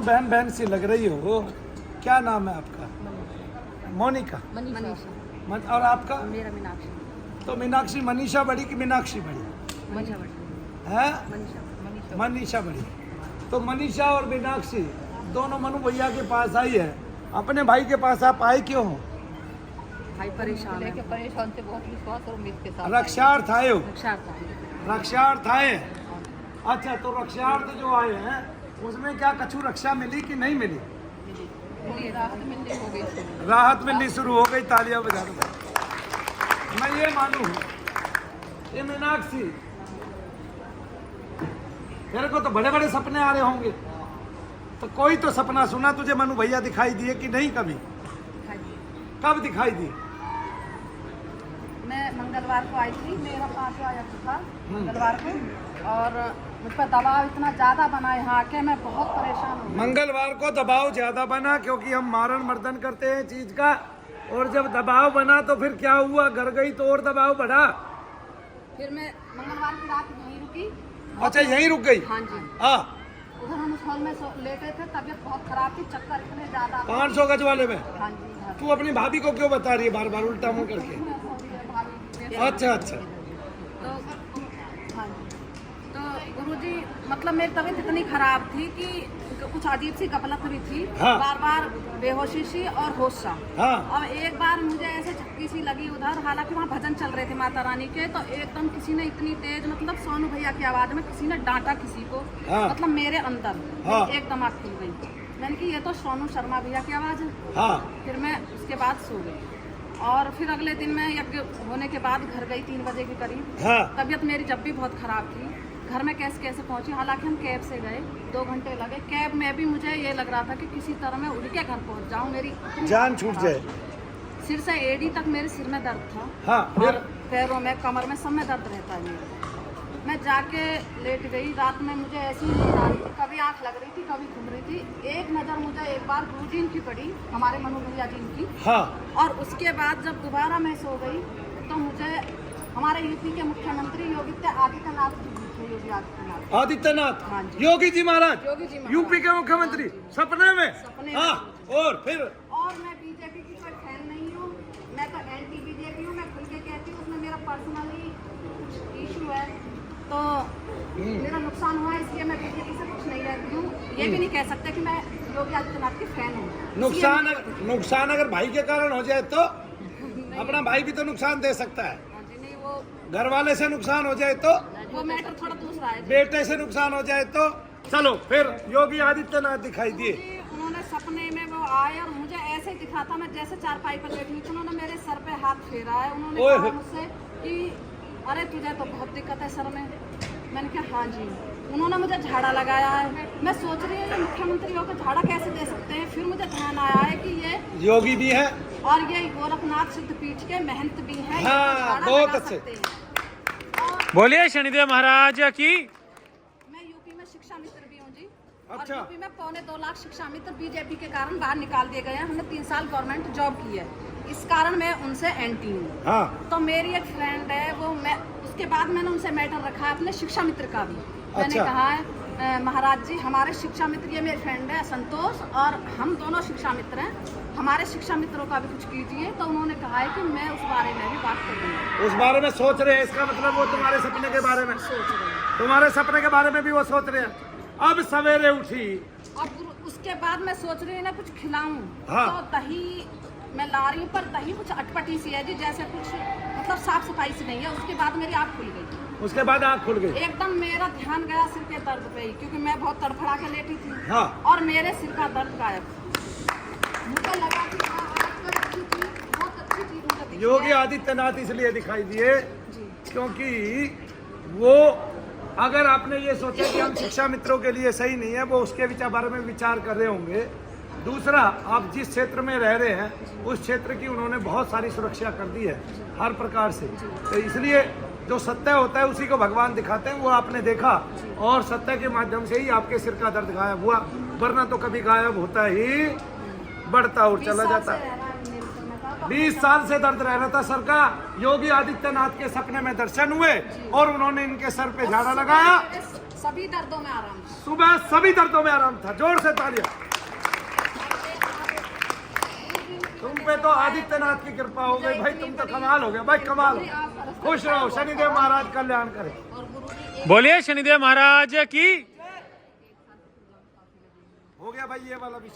बहन बहन सी लग रही हो। क्या नाम है आपका? मोनिका। मनीषा। और आपका? मेरा मीनाक्षी। तो मीनाक्षी मनीषा बड़ी कि मीनाक्षी बड़ी मनीषा बड़ी। है? मनीषा। मनीषा बड़ी। तो मनीषा और मीनाक्षी दोनों मनु भैया के पास आई है। अपने भाई के पास आप आए क्यों हो? भाई परेशान है। परेशान से बहुत विश्वास और उम्मीद के साथ रक्षार्थ आए हो? रक्षार्थ। रक्षार्थ आए। अच्छा, तो रक्षार्थ जो आए हैं उसमें क्या कछु रक्षा मिली कि नहीं मिली? थोड़ी राहत मिलने हो गई। राहत मिलनी शुरू हो गई। तालियां बजा दो। मैं ये मानूं ये मीनाक्षी, तेरे को तो बड़े बड़े सपने आ रहे होंगे, तो कोई तो सपना सुना तुझे मनु भैया दिखाई दिए कि नहीं? कभी कब दिखाई दिए? मैं मंगलवार को आई थी, मेरा पास आया था मंगलवार को, और मुझ पर दबाव इतना ज्यादा बना यहाँ आके मैं बहुत परेशान हूँ। मंगलवार को दबाव ज्यादा बना क्योंकि हम मारण मर्दन करते हैं चीज का, और जब दबाव बना तो फिर क्या हुआ? घर गई तो और दबाव बढ़ा। फिर मैं मंगलवार की रात यहीं रुकी। अच्छा, यहीं रुक गई? हाँ जी। हाँ। उधर हम उस हॉल में लेटे थे, तबीयत बहुत खराब थी, चक्कर इतने ज्यादा। 500 गज वाले में? हाँ जी। तू अपनी भाभी को क्यों बता रही है बार बार उल्टा मुंह करके? अच्छा अच्छा। तो हाँ जी, तो गुरुजी मतलब मेरी तबीयत इतनी खराब थी कि कुछ अजीब सी गफलत भी थी। हाँ। बार बार बेहोशी सी और होश सा। हाँ। और एक बार मुझे ऐसे झटकी सी लगी उधर, हालांकि वहाँ भजन चल रहे थे माता रानी के, तो एकदम किसी ने इतनी तेज, मतलब सोनू भैया की आवाज में किसी ने डांटा किसी को। हाँ। मतलब मेरे अंदर हाँ। एकदम आग खुल गई। मैंने कि ये तो सोनू शर्मा भैया की आवाज है। हाँ। फिर मैं उसके बाद सो गई, और फिर अगले दिन मैं यज्ञ होने के बाद घर गई 3 बजे के करीब। हाँ। तबीयत मेरी जब भी बहुत खराब थी। घर में कैसे कैसे पहुंची, हालांकि हम कैब से गए, 2 घंटे लगे। कैब में भी मुझे ये लग रहा था कि किसी तरह मैं उड़ के घर पहुंच जाऊं, मेरी जान छूट जाए। सिर से एड़ी तक मेरे सिर में दर्द था। हाँ। और पैरों में, कमर में, सब में दर्द रहता है मेरे। मैं जाके लेट गई। रात में मुझे ऐसी नींद आ रही थी, कभी आंख लग रही थी, कभी घूम रही थी। एक नज़र मुझे एक बार गुरुजी की पड़ी, हमारे मनु भैया जी की। हाँ। और उसके बाद जब दोबारा मैं सो गई तो मुझे हमारे यूपी के मुख्यमंत्री योगी आदित्यनाथ जी दिखे। योगी आदित्यनाथ। आदित्यनाथ? हाँ जी। योगी जी महाराज? योगी जी महाराज। यूपी के मुख्यमंत्री? सपने में? सपने हाँ। में। और फिर? और मैं बीजेपी की कोई फैन नहीं हूँ, मैं तो एंटी बीजेपी हूँ। मैं खुल के कहती हूँ, उसमें मेरा पर्सनली कुछ इशू है, तो मेरा नुकसान हुआ है, इसलिए मैं बीजेपी से कुछ नहीं रहती हूँ। ये भी नहीं कह सकते कि मैं योगी आदित्यनाथ की फैन हूँ। नुकसान अगर भाई के कारण हो जाए तो? अपना भाई भी तो नुकसान दे सकता है। नहीं, वो घर वाले से नुकसान हो जाए तो? वो मैटर थोड़ा दूसरा है। बेटे से नुकसान हो जाए तो? चलो फिर योगी आदित्यनाथ दिखाई दिए। उन्होंने सपने में वो आए और मुझे ऐसे दिखा था, मैं जैसे चारपाई पर बैठी थी, उन्होंने मेरे सर पे हाथ फेरा है। उन्होंने कहा मुझसे कि अरे तुझे तो बहुत दिक्कत है सर में। मैंने कहा हाँ जी। उन्होंने मुझे झाड़ा लगाया है। मैं सोच रही हूँ ये मुख्यमंत्री होकर झाड़ा कैसे दे सकते हैं। फिर मुझे ध्यान आया है कि ये योगी भी है और ये गोरखनाथ सिद्धपीठ के महंत भी हैं। हाँ, बहुत अच्छे। बोलिए शनिदेव महाराज की। मैं यूपी में शिक्षा मित्र भी हूँ जी। अच्छा। और यूपी में 2.25 लाख शिक्षा मित्र बीजेपी के कारण बाहर निकाल दिए गए हैं। हमने 3 साल गवर्नमेंट जॉब की है, इस कारण मैं उनसे एंटी हूँ। हाँ। तो मेरी एक फ्रेंड है, वो मैं उसके बाद मैंने उनसे मैटर रखा है अपने शिक्षा मित्र का भी। मैंने अच्छा। कहा है महाराज जी, हमारे शिक्षा मित्र, ये मेरे फ्रेंड है संतोष, और हम दोनों शिक्षा मित्र हैं, हमारे शिक्षा मित्रों का भी कुछ कीजिए। तो उन्होंने कहा है कि मैं उस बारे में भी बात करूँगी। उस बारे में सोच रहे हैं, इसका मतलब वो तुम्हारे सपने के बारे में सोच रही हूँ। तुम्हारे सपने के बारे में भी वो सोच रहे हैं। अब सवेरे उठी और उसके बाद मैं सोच रही हूँ ना कुछ खिलाऊं। हाँ। तो दही मैं ला रही हूँ, पर दही कुछ अटपटी सी है जी, जैसे कुछ मतलब साफ सफाई से नहीं है। उसके बाद मेरी आँख खुल गई। उसके बाद आँख खुल गई। एकदम मेरा ध्यान गया सिर के दर्द पे ही, क्योंकि मैं बहुत तड़फड़ा के लेटी थी। हाँ। और मेरे सिर का दर्द गायब। मुझे लगा कि हाँ, आजकल अच्छी चीज, बहुत अच्छी चीज मुझे दिखी योगी है। आदित्यनाथ इसलिए दिखाई दिए जी। क्योंकि वो, अगर आपने ये सोचा कि हम शिक्षा मित्रों के लिए सही नहीं है, वो उसके बारे में विचार कर रहे होंगे। दूसरा, आप जिस क्षेत्र में रह रहे हैं उस क्षेत्र की उन्होंने बहुत सारी सुरक्षा कर दी है हर प्रकार से। तो इसलिए जो सत्य होता है उसी को भगवान दिखाते हैं, वो आपने देखा, और सत्य के माध्यम से ही आपके सिर का दर्द गायब हुआ, वरना तो कभी गायब होता ही बढ़ता और चला जाता। 20 साल से दर्द रह रहा था सर का। योगी आदित्यनाथ के सपने में दर्शन हुए और उन्होंने इनके सर पे झाड़ा लगाया, सभी दर्दों में आराम था। सुबह सभी दर्दों में आराम था। जोर से तालियां। तुम पे तो आदित्यनाथ की कृपा हो गई भाई, तुम तो कमाल हो गया भाई, कमाल हो। खुश रहो, शनिदेव महाराज कल्याण करे। बोलिए शनिदेव महाराज की। हो गया भाई ये वाला विषय।